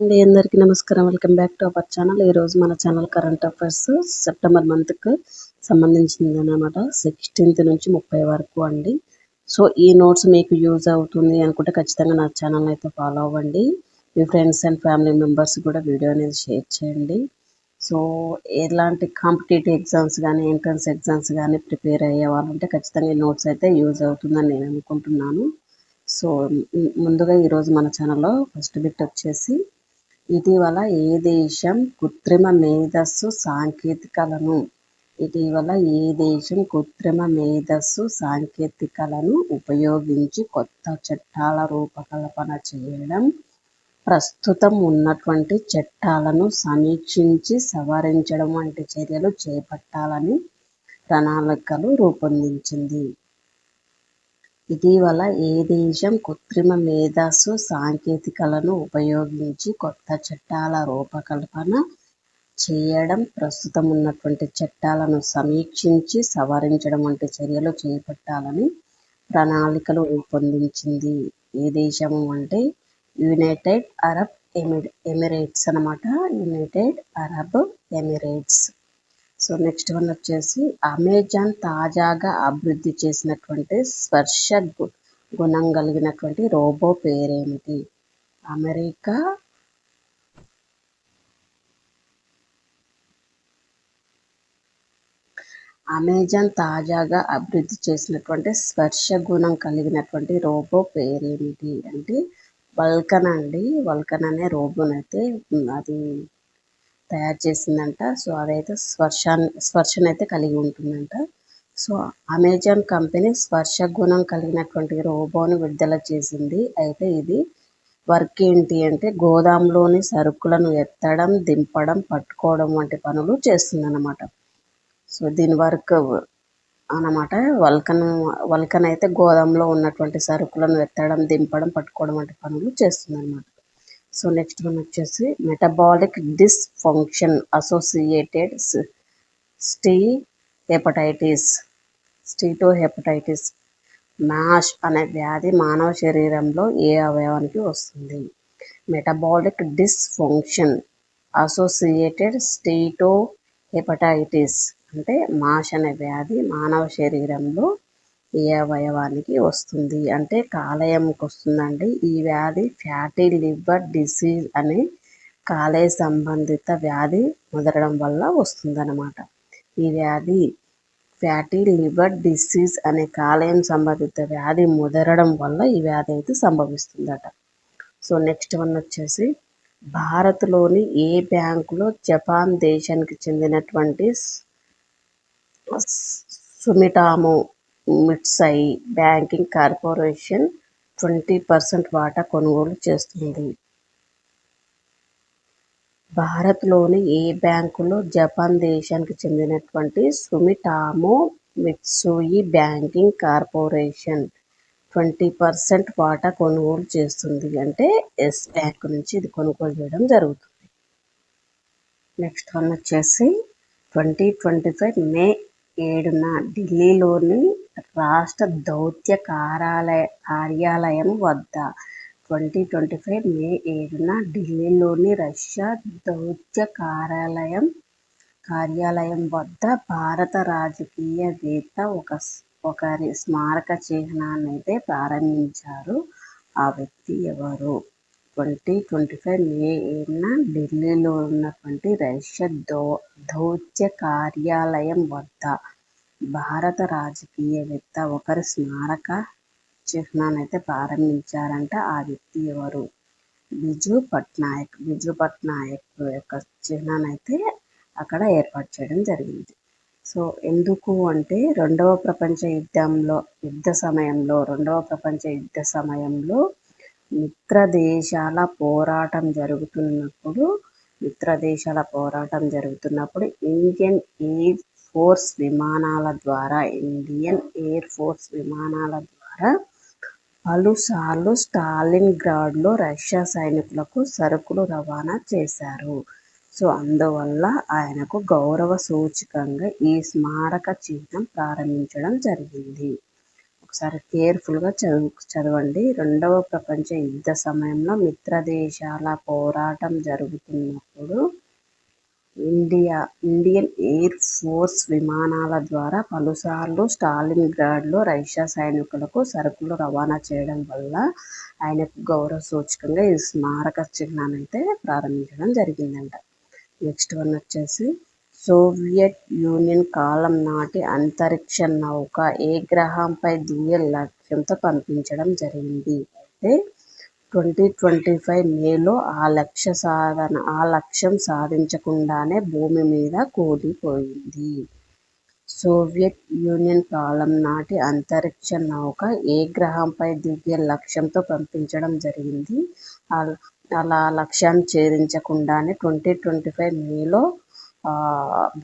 అండి అందరికీ నమస్కారం. Welcome back to our channel. ఈరోజు మన ఛానల్ కరెంట్ అఫైర్స్ సెప్టెంబర్ మంత్కి సంబంధించింది అన్నమాట. 16th నుంచి 30 వరకు అండి. సో ఈ నోట్స్ మీకు యూజ్ అవుతుంది అనుకుంటే ఖచ్చితంగా నా ఛానల్ అయితే ఫాలో అవ్వండి. మీ ఫ్రెండ్స్ అండ్ ఫ్యామిలీ మెంబర్స్ కూడా వీడియో అనేది షేర్ చేయండి. సో ఎలాంటి కాంపిటేటివ్ ఎగ్జామ్స్ కానీ ఎంట్రన్స్ ఎగ్జామ్స్ కానీ ప్రిపేర్ అయ్యే వాళ్ళంటే ఖచ్చితంగా ఈ నోట్స్ అయితే యూజ్ అవుతుందని నేను అనుకుంటున్నాను. సో ముందుగా ఈరోజు మన ఛానల్లో ఫస్ట్ బిట్ వచ్చేసి, ఇటీవల ఏ దేశం కృత్రిమ మేధస్సు సాంకేతికలను ఉపయోగించి కొత్త చట్టాల రూపకల్పన చేయడం, ప్రస్తుతం ఉన్నటువంటి చట్టాలను సమీక్షించి సవరించడం వంటి చర్యలు చేపట్టాలని ప్రణాళికలు రూపొందించింది. ఇటీవల ఏ దేశం కృత్రిమ మేధస్సు సాంకేతికలను ఉపయోగించి కొత్త చట్టాల రూపకల్పన చేయడం, ప్రస్తుతం ఉన్నటువంటి చట్టాలను సమీక్షించి సవరించడం వంటి చర్యలు చేపట్టాలని ప్రణాళికలు రూపొందించింది? ఏ దేశము అంటే యునైటెడ్ అరబ్ ఎమిరేట్స్ అన్నమాట. United Arab Emirates. So next one వచ్చేసి, అమెజాన్ తాజాగా అభివృద్ధి చేసినటువంటి స్పర్శ గుణం కలిగినటువంటి రోబో పేరేమిటి? అమెజాన్ తాజాగా అభివృద్ధి చేసినటువంటి స్పర్శ గుణం కలిగినటువంటి రోబో పేరేమిటి అంటే వల్కన్ అండి. వల్కన్ అనే రోబోనైతే అది తయారు చేసిందంట. సో అదైతే స్పర్శనైతే కలిగి ఉంటుందంట. సో అమెజాన్ కంపెనీ స్పర్శ గుణం కలిగినటువంటి రోబోను విడుదల చేసింది. అయితే ఇది వర్క్ ఏంటి అంటే గోదాంలోని సరుకులను ఎత్తడం, దింపడం, పట్టుకోవడం వంటి పనులు చేస్తుందన్నమాట. సో దీని వర్క్ అన్నమాట. వల్కన్ అయితే గోదాంలో ఉన్నటువంటి సరుకులను ఎత్తడం, దింపడం, పట్టుకోవడం వంటి పనులు చేస్తుందన్నమాట. సో నెక్స్ట్ వన్ వచ్చేసి, metabolic dysfunction associated steatohepatitis MASH అనే వ్యాధి మానవ శరీరంలో ఏ అవయవానికి వస్తుంది? మెటబాలిక్ డిస్ఫంక్షన్ అసోసియేటెడ్ స్టీటోహెపటైటిస్ అంటే MASH అనే వ్యాధి మానవ శరీరంలో ఏ అవయవానికి వస్తుంది అంటే కాలేయంకి వస్తుందండి. ఈ వ్యాధి ఫ్యాటీ లివర్ డిసీజ్ అనే కాలేయ సంబంధిత వ్యాధి ముదరడం వల్ల వస్తుందన్నమాట. ఈ వ్యాధి ఫ్యాటీ లివర్ డిసీజ్ అనే కాలేయం సంబంధిత వ్యాధి ముదరడం వల్ల ఈ వ్యాధి అయితే సంభవిస్తుందట. సో నెక్స్ట్ వన్ వచ్చేసి, భారత్లోని ఏ బ్యాంకులో జపాన్ దేశానికి చెందినటువంటి సుమిటోమో మిట్సై బ్యాంకింగ్ కార్పొరేషన్ 20% వాటా కొనుగోలు చేస్తుంది? భారత్లోని ఏ బ్యాంకులో జపాన్ దేశానికి చెందినటువంటి సుమిటోమో మిట్సుయి బ్యాంకింగ్ కార్పొరేషన్ 20% వాటా కొనుగోలు చేస్తుంది అంటే ఎస్ బ్యాంక్ నుంచి ఇది కొనుగోలు చేయడం జరుగుతుంది. నెక్స్ట్ వన్ వచ్చేసి, 2025 మే 7న ఢిల్లీలోని రాష్ట్ర దౌత్య కార్యాలయం వద్ద 2025 మే 7న ఢిల్లీలోని రష్యా దౌత్య కార్యాలయం వద్ద భారత రాజకీయవేత్త ఒకరి స్మారక చిహ్నాన్ని అయితే ప్రారంభించారు. ఆ వ్యక్తి ఎవరు? 2025 మే 7న ఢిల్లీలో ఉన్నటువంటి రష్యా దౌత్య కార్యాలయం వద్ద భారత రాజకీయవేత్త ఒకరి స్మారక చిహ్నాన్ని అయితే ప్రారంభించారంట. ఆ వ్యక్తి ఎవరు? బిజు పట్నాయక్ యొక్క చిహ్నాన్ని అయితే అక్కడ ఏర్పాటు చేయడం జరిగింది. సో ఎందుకు అంటే రెండవ ప్రపంచ యుద్ధ సమయంలో మిత్ర దేశాల పోరాటం జరుగుతున్నప్పుడు ఇండియన్ ఎయిర్ ఫోర్స్ విమానాల ద్వారా పలుసార్లు స్టాలిన్గ్రాడ్లో రష్యా సైనికులకు సరుకులు రవాణా చేశారు. సో అందువల్ల ఆయనకు గౌరవ సూచకంగా ఈ స్మారక చిహ్నం ప్రారంభించడం జరిగింది. ఒకసారి కేర్ఫుల్గా చదవండి. రెండవ ప్రపంచ యుద్ధ సమయంలో మిత్రదేశాల పోరాటం జరుగుతున్నప్పుడు ఇండియన్ ఎయిర్ ఫోర్స్ విమానాల ద్వారా పలుసార్లు స్టాలిన్గ్రాడ్లో రష్యా సైనికులకు సరుకులు రవాణా చేయడం వల్ల ఆయనకు గౌరవ సూచకంగా ఈ స్మారక చిహ్నాన్ని అయితే ప్రారంభించడం జరిగిందంట. నెక్స్ట్ వన్ వచ్చేసి సోవియట్ యూనియన్ కాలం నాటి అంతరిక్ష నౌక ఏ గ్రహంపై దిగే లక్ష్యంతో పంపించడం జరిగింది. అయితే 2025 మేలో ఆ లక్ష్యం సాధించకుండానే భూమి మీద కూలిపోయింది. సోవియట్ యూనియన్ కాలం నాటి అంతరిక్ష నౌక ఏ గ్రహంపై దిగే లక్ష్యంతో పంపించడం జరిగింది. అలా లక్ష్యాన్ని ఛేదించకుండానే 2025 మేలో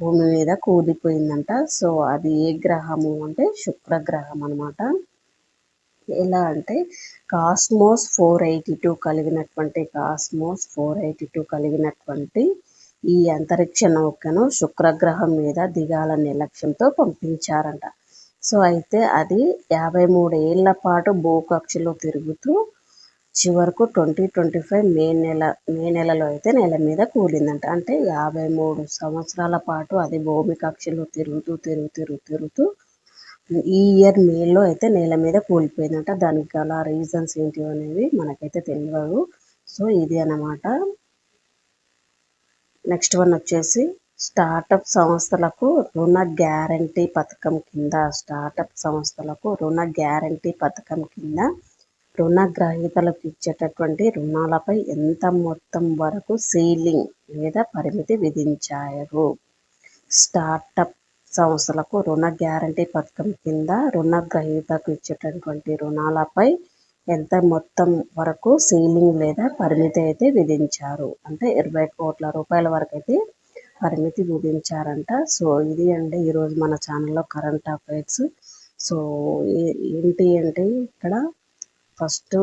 భూమి మీద కూలిపోయిందంట. సో అది ఏ గ్రహము అంటే శుక్రగ్రహం అనమాట. ఎలా అంటే కాస్మోస్ 482 కలిగినటువంటి ఈ అంతరిక్ష నౌకను శుక్రగ్రహం మీద దిగాలనే లక్ష్యంతో పంపించారంట. సో అయితే అది 53 ఏళ్ల పాటు భూకక్షలో తిరుగుతూ చివరకు 2025 మే నెలలో అయితే నేల మీద కూలిందంట. అంటే 53 సంవత్సరాల పాటు అది భూమి కక్షలో తిరుగుతూ ఈ ఇయర్ మేలో అయితే నేల మీద కూలిపోయిందంట. దానికి గల రీజన్స్ ఏంటి అనేవి మనకైతే తెలియదు. సో ఇది అన్నమాట. నెక్స్ట్ వన్ వచ్చేసి స్టార్టప్ సంస్థలకు రుణ గ్యారంటీ పథకం కింద రుణ గ్రహీతలకు ఇచ్చేటటువంటి రుణాలపై ఎంత మొత్తం వరకు సీలింగ్ లేదా పరిమితి విధించారు. స్టార్టప్ సంస్థలకు రుణ గ్యారంటీ పథకం కింద రుణ గ్రహీతకు ఇచ్చేటటువంటి రుణాలపై ఎంత మొత్తం వరకు సీలింగ్ లేదా పరిమితి అయితే విధించారు. అంటే 20 కోట్ల రూపాయల వరకు అయితే పరిమితి విధించారంట. సో ఇది అండి ఈరోజు మన ఛానల్లో కరెంట్ అఫైర్స్. సో ఏంటి అంటే ఇక్కడ ఫస్ట్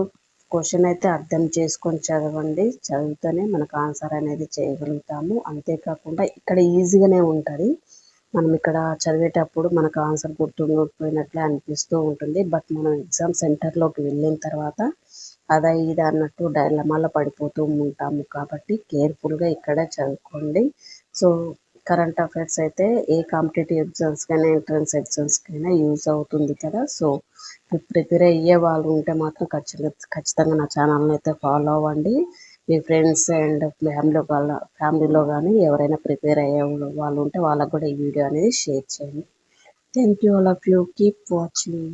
క్వశ్చన్ అయితే అర్థం చేసుకొని చదవండి. చదివితేనే మనకు ఆన్సర్ అనేది చేయగలుగుతాము. అంతేకాకుండా ఇక్కడ ఈజీగానే ఉంటుంది. మనం ఇక్కడ చదివేటప్పుడు మనకు ఆన్సర్ గుర్తుండిపోయినట్లే అనిపిస్తూ ఉంటుంది. బట్ మనం ఎగ్జామ్ సెంటర్లోకి వెళ్ళిన తర్వాత అదా ఇది అన్నట్టు డైలమాలో పడిపోతూ ఉంటాము. కాబట్టి కేర్ఫుల్గా ఇక్కడే చదువుకోండి. సో కరెంట్ అఫైర్స్ అయితే ఏ కాంపిటేటివ్ ఎగ్జామ్స్కైనా ఎంట్రన్స్ ఎగ్జామ్స్కైనా యూజ్ అవుతుంది కదా. సో ప్రిపేర్ అయ్యే వాళ్ళు ఉంటే మాత్రం ఖచ్చితంగా నా ఛానల్ని అయితే ఫాలో అవ్వండి. మీ ఫ్రెండ్స్ అండ్ ఫ్యామిలీలో కానీ ఎవరైనా ప్రిపేర్ అయ్యే వాళ్ళు ఉంటే వాళ్ళకు కూడా ఈ వీడియో అనేది షేర్ చేయండి. Thank you all of you. Keep watching.